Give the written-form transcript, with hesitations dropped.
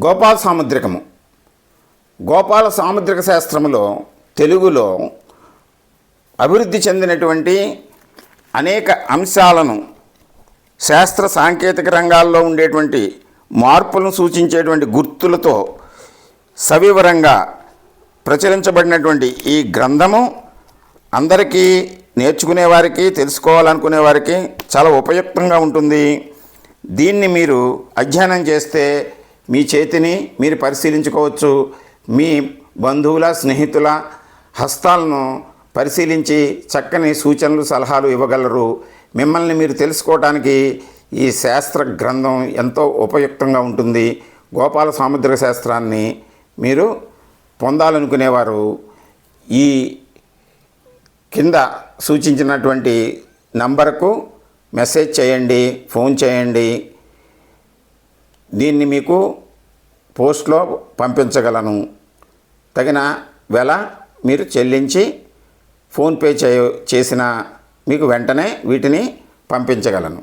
గోపాల సాముద్రికము. గోపాల సాముద్రిక శాస్త్రములో తెలుగులో అభివృద్ధి చెందినటువంటి అనేక అంశాలను, శాస్త్ర సాంకేతిక రంగాల్లో ఉండేటువంటి మార్పులను సూచించేటువంటి గుర్తులతో సవివరంగా ప్రచురించబడినటువంటి ఈ గ్రంథము అందరికీ, నేర్చుకునేవారికి, తెలుసుకోవాలనుకునే వారికి చాలా ఉపయుక్తంగా ఉంటుంది. దీన్ని మీరు అధ్యయనం చేస్తే మీ చేతిని మీరు పరిశీలించుకోవచ్చు. మీ బంధువుల, స్నేహితుల హస్తాలను పరిశీలించి చక్కని సూచనలు, సలహాలు ఇవ్వగలరు. మిమ్మల్ని మీరు తెలుసుకోవడానికి ఈ శాస్త్ర గ్రంథం ఎంతో ఉపయుక్తంగా ఉంటుంది. గోపాల సాముద్రిక శాస్త్రాన్ని మీరు పొందాలనుకునేవారు ఈ కింద సూచించినటువంటి నంబర్కు మెసేజ్ చేయండి, ఫోన్ చేయండి. దీన్ని మీకు పోస్ట్లో పంపించగలను. తగిన వెల మీరు చెల్లించి ఫోన్పే చేసిన మీకు వెంటనే వీటిని పంపించగలను.